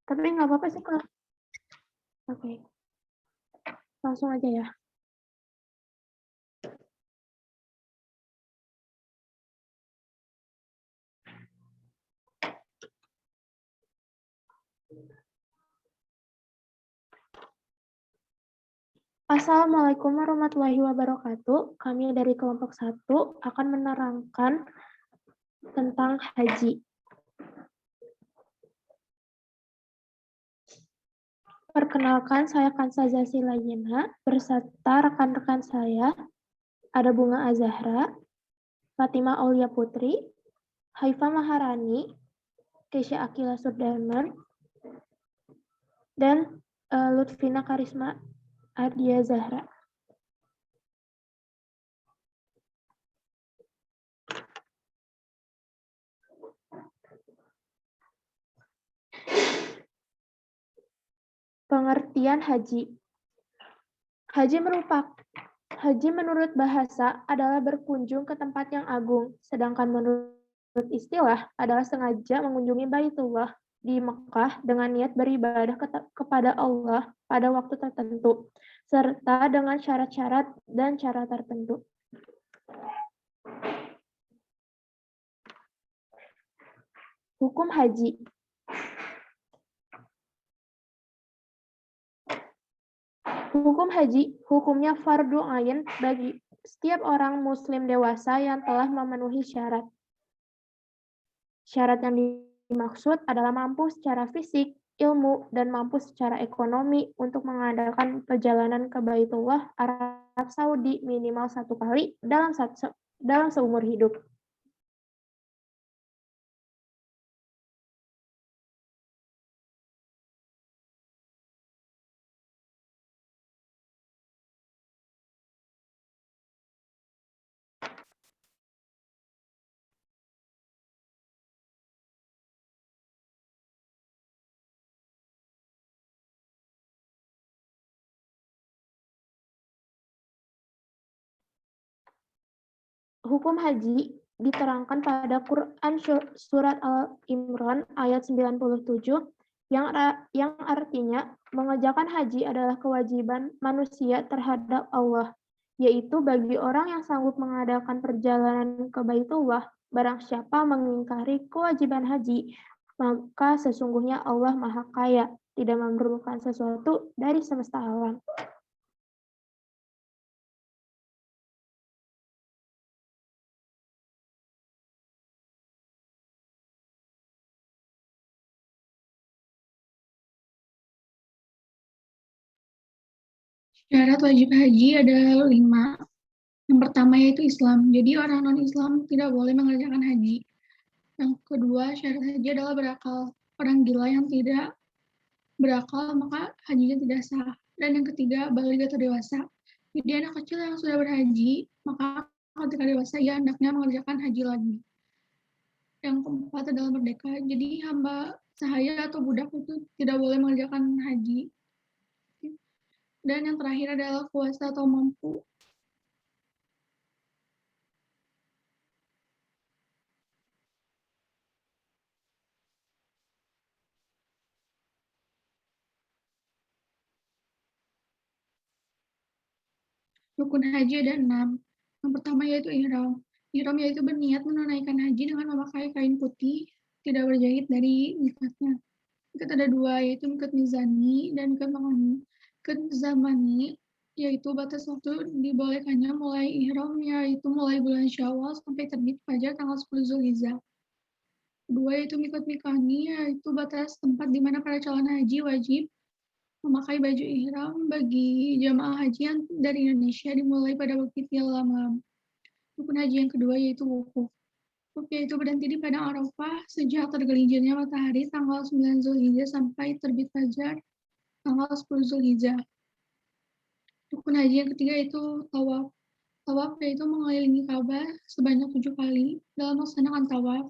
Tapi nggak apa-apa sih kalau. Oke, langsung aja ya. Assalamualaikum warahmatullahi wabarakatuh. Kami dari kelompok 1 akan menerangkan tentang haji. Perkenalkan, saya Kansa Zasilayena berserta rekan-rekan saya, ada Bunga Azahra, Fatima Aulia Putri, Haifa Maharani, Kesha Akila Surdaman, dan Lutfina Karisma Ardia Zahra. Pengertian haji. Haji menurut bahasa adalah berkunjung ke tempat yang agung, sedangkan menurut istilah adalah sengaja mengunjungi Baitullah di Mekah dengan niat beribadah kepada Allah pada waktu tertentu, serta dengan syarat-syarat dan cara tertentu. Hukum haji. Hukum haji, hukumnya fardu ain bagi setiap orang muslim dewasa yang telah memenuhi syarat. Syarat yang dimaksud adalah mampu secara fisik, ilmu, dan mampu secara ekonomi untuk mengadakan perjalanan ke Baitullah Arab Saudi minimal 1 kali dalam seumur hidup. Hukum haji diterangkan pada Quran surat Al-Imran ayat 97 yang artinya mengerjakan haji adalah kewajiban manusia terhadap Allah, yaitu bagi orang yang sanggup mengadakan perjalanan ke Baitullah. Barang siapa mengingkari kewajiban haji, maka sesungguhnya Allah Maha Kaya, tidak memerlukan sesuatu dari semesta alam. Syarat wajib haji ada 5. Yang pertama yaitu Islam. Jadi orang non-Islam tidak boleh mengerjakan haji. Yang kedua, syarat haji adalah berakal. Orang gila yang tidak berakal maka hajinya tidak sah. Dan yang ketiga, baligh atau dewasa. Jadi anak kecil yang sudah berhaji, maka ketika dewasa ia hendaknya mengerjakan haji lagi. Yang keempat adalah merdeka. Jadi hamba sahaya atau budak itu tidak boleh mengerjakan haji. Dan yang terakhir adalah kuasa atau mampu. Rukun haji ada 6. Yang pertama yaitu ihram. Ihram yaitu berniat menunaikan haji dengan memakai kain putih, tidak berjahit dari mikatnya. Mikat ada 2, yaitu mikat mizani dan mikat zamani, yaitu batas waktu dibolehkannya mulai ihram, yaitu mulai bulan Syawal sampai terbit fajar tanggal 10 Zulhijjah. 2 yaitu mikat mikani, yaitu batas tempat di mana para calon haji wajib memakai baju ihram bagi jamaah haji yang dari Indonesia dimulai pada Bukit Yalamam. Rukun haji yang kedua yaitu wukuf. Wukuf yaitu berhenti di padang Arafah sejak tergelincirnya matahari tanggal 9 Zulhijjah sampai terbit fajar tanggal 10 Zulhijjah. Rukun haji yang ketiga yaitu tawaf. Tawaf yaitu mengelilingi Ka'bah sebanyak 7 kali. Dalam melaksanakan tawaf,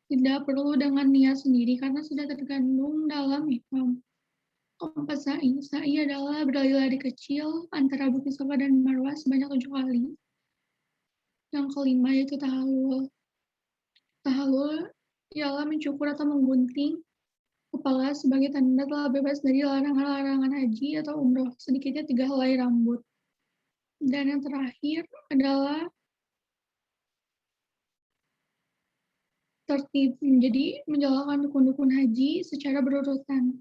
tidak perlu dengan niat sendiri karena sudah terkandung dalam ihram. Keempat sa'i. Sa'i adalah berlari-lari kecil antara Bukit Safa dan Marwah sebanyak 7 kali. Yang kelima yaitu tahallul. Tahallul ialah mencukur atau menggunting kepala sebagai tanda telah bebas dari larangan-larangan haji atau umroh, sedikitnya 3 helai rambut. Dan yang terakhir adalah tertib, jadi menjalankan rukun-rukun haji secara berurutan.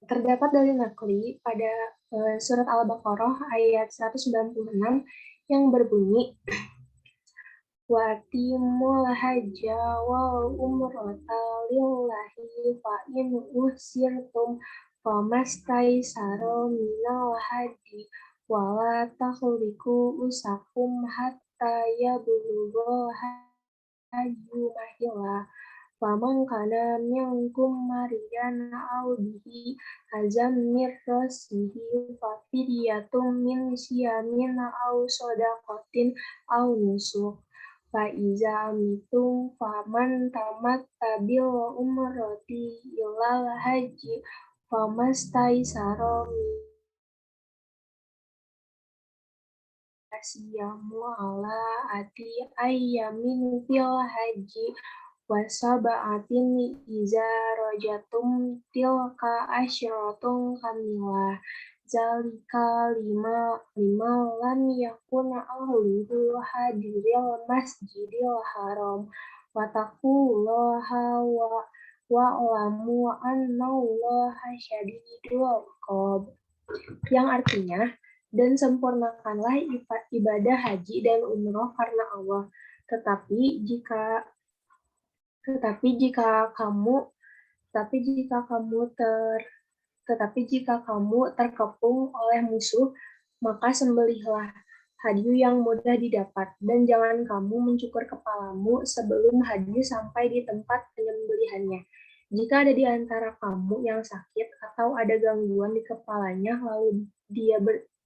Terdapat dalil nakli pada surat Al-Baqarah ayat 196 yang berbunyi Watimul hajja wal umrata lillahi fa in usirtum famastaisaro minal hadi wala takhliku usakum hatta yablugha hajju mahillah Faman kana minkum maridan aw bihi azam mir rasihi fafidyatun min siyamin aw shadaqatin aw nusuk fa iza mitum faman tamatta bil umrati ilal haji famastaisara siyamu ala ati ayyamin fil haji wasaba'atin iza rojatum tilka asyaratun kamilah zalika lima lam yakun ahluhu hadiril masjidil haram wataqullaha wa'lamu annallaha syadidul iqab yang artinya dan sempurnakanlah ibadah haji dan umroh karena Allah tetapi jika kamu terkepung oleh musuh, maka sembelihlah hadiu yang mudah didapat, dan jangan kamu mencukur kepalamu sebelum hadiu sampai di tempat penyembelihannya. Jika ada di antara kamu yang sakit atau ada gangguan di kepalanya, lalu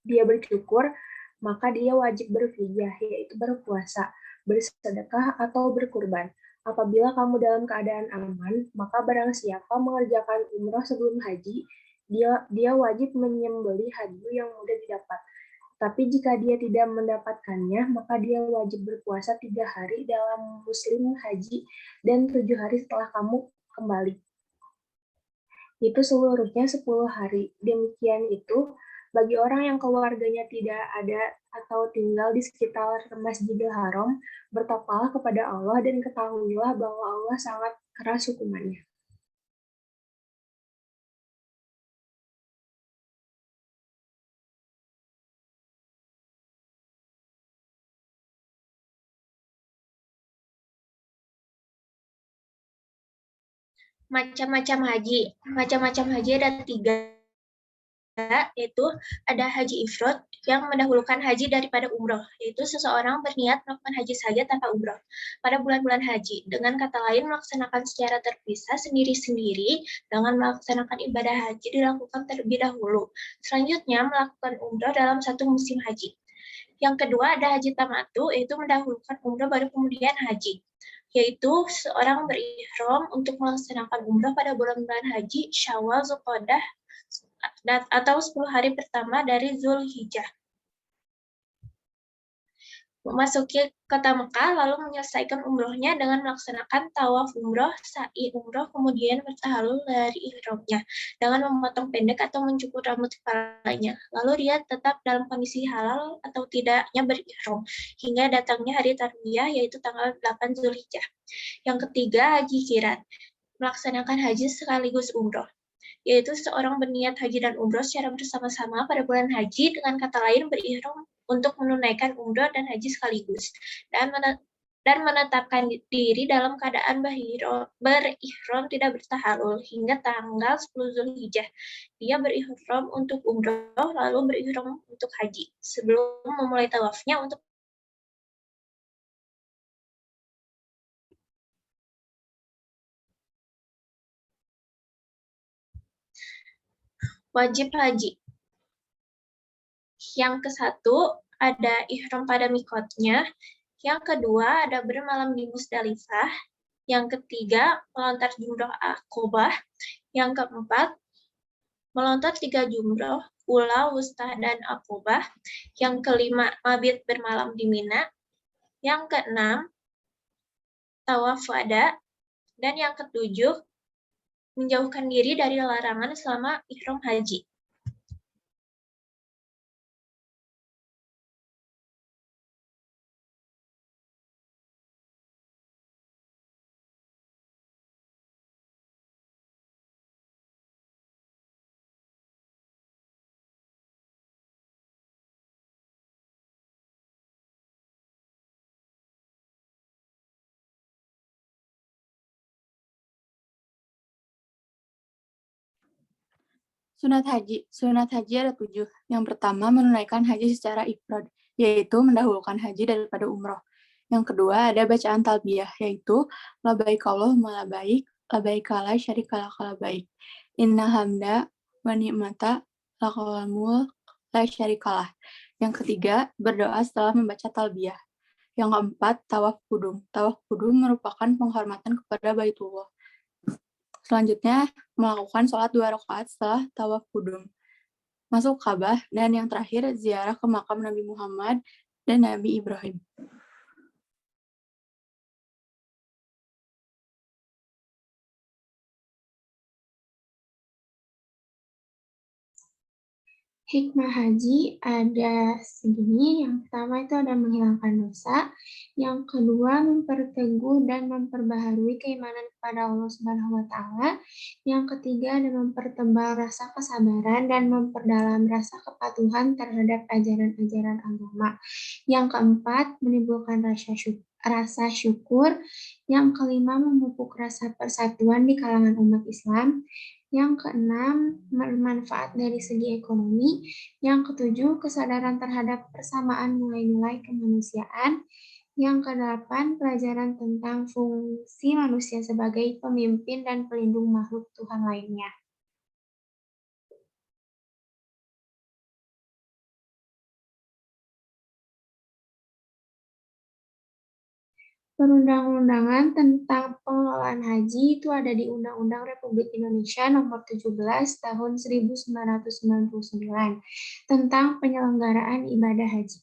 dia bercukur, maka dia wajib berfidyah, yaitu berpuasa, bersedekah, atau berkurban. Apabila kamu dalam keadaan aman, maka barang siapa mengerjakan umrah sebelum haji, dia wajib menyembelih hadiu yang mudah didapat. Tapi jika dia tidak mendapatkannya, maka dia wajib berpuasa 3 hari dalam musim haji dan 7 hari setelah kamu kembali. Itu seluruhnya 10 hari. Demikian itu bagi orang yang keluarganya tidak ada atau tinggal di sekitar Masjidil Haram, bertakwalah kepada Allah dan ketahuilah bahwa Allah sangat keras hukumannya. Macam-macam haji. Macam-macam haji ada 3, yaitu ada haji ifrad yang mendahulukan haji daripada umroh, yaitu seseorang berniat melakukan haji saja tanpa umroh pada bulan-bulan haji. Dengan kata lain, melaksanakan secara terpisah sendiri-sendiri dengan melaksanakan ibadah haji dilakukan terlebih dahulu. Selanjutnya, melakukan umroh dalam satu musim haji. Yang kedua ada haji tamattu, yaitu mendahulukan umroh baru kemudian haji, yaitu seorang berihram untuk melaksanakan umroh pada bulan-bulan haji Syawal, Zulqa'dah, atau 10 hari pertama dari Zulhijjah. Memasuki kota Mekah, lalu menyelesaikan umrohnya dengan melaksanakan tawaf umroh, sa'i umroh, kemudian bertahalul dari ihramnya dengan memotong pendek atau mencukur rambut kepalanya. Lalu dia tetap dalam kondisi halal atau tidaknya berihram hingga datangnya hari tarwiyah, yaitu tanggal 8 Zulhijjah. Yang ketiga, haji kiran, melaksanakan haji sekaligus umroh, yaitu seorang berniat haji dan umroh secara bersama-sama pada bulan haji, dengan kata lain berihram untuk menunaikan umroh dan haji sekaligus, dan menetapkan diri dalam keadaan berihram tidak bertahalul hingga tanggal 10 Zulhijjah. Dia berihram untuk umroh lalu berihram untuk haji sebelum memulai tawafnya untuk wajib haji. Yang ke-1 ada ihram pada mikotnya. Yang kedua ada bermalam di Musdalifah. Yang ketiga, melontar jumroh Aqobah. Yang keempat, melontar 3 jumroh, Ula, Wusta, dan Aqobah. Yang kelima, mabit bermalam di Mina. Yang keenam, tawaf wada. Dan yang ketujuh, menjauhkan diri dari larangan selama ihram haji. Sunat haji. Sunat haji ada 7. Yang pertama, menunaikan haji secara ifrad, yaitu mendahulukan haji daripada umroh. Yang kedua, ada bacaan talbiyah, yaitu labaik Allahumma labaik, labaik la syarika laka labaik. Inna hamda wa ni'mata lakal mulk la syarikalah. Yang ketiga, berdoa setelah membaca talbiyah. Yang keempat, tawaf kudum. Tawaf kudum merupakan penghormatan kepada Baitullah. Selanjutnya, melakukan sholat 2 rakaat setelah tawaf kudum. Masuk Ka'bah, dan yang terakhir, ziarah ke makam Nabi Muhammad dan Nabi Ibrahim. Hikmah haji ada segini. Yang pertama itu ada menghilangkan dosa. Yang kedua, memperteguh dan memperbaharui keimanan kepada Allah Subhanahu wa Ta'ala. Yang ketiga, ada mempertebal rasa kesabaran dan memperdalam rasa kepatuhan terhadap ajaran-ajaran agama. Yang keempat, menimbulkan rasa syukur. Yang kelima, memupuk rasa persatuan di kalangan umat Islam. Yang keenam, bermanfaat dari segi ekonomi. Yang ketujuh, kesadaran terhadap persamaan nilai-nilai kemanusiaan. Yang kedelapan, pelajaran tentang fungsi manusia sebagai pemimpin dan pelindung makhluk Tuhan lainnya. Perundang-undangan tentang pengelolaan haji itu ada di Undang-Undang Republik Indonesia Nomor 17 Tahun 1999 tentang penyelenggaraan ibadah haji.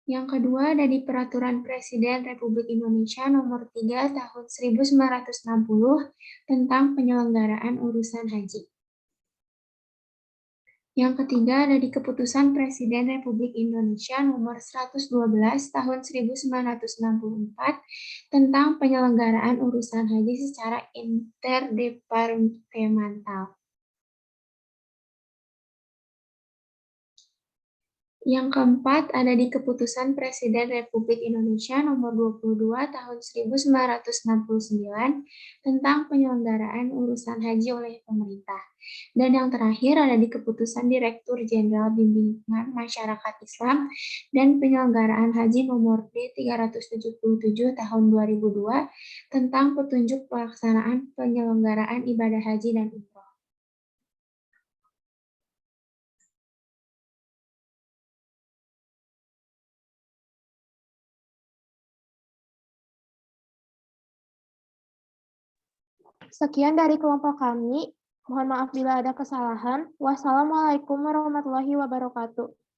Yang kedua ada di Peraturan Presiden Republik Indonesia Nomor 3 Tahun 1960 tentang penyelenggaraan urusan haji. Yang ketiga ada di Keputusan Presiden Republik Indonesia Nomor 112 Tahun 1964 tentang penyelenggaraan urusan haji secara interdepartemental. Yang keempat ada di Keputusan Presiden Republik Indonesia Nomor 22 Tahun 1969 tentang penyelenggaraan urusan haji oleh pemerintah. Dan yang terakhir ada di Keputusan Direktur Jenderal Bimbingan Masyarakat Islam dan Penyelenggaraan Haji Nomor D377 Tahun 2002 tentang petunjuk pelaksanaan penyelenggaraan ibadah haji dan umroh. Sekian dari kelompok kami. Mohon maaf bila ada kesalahan. Wassalamualaikum warahmatullahi wabarakatuh.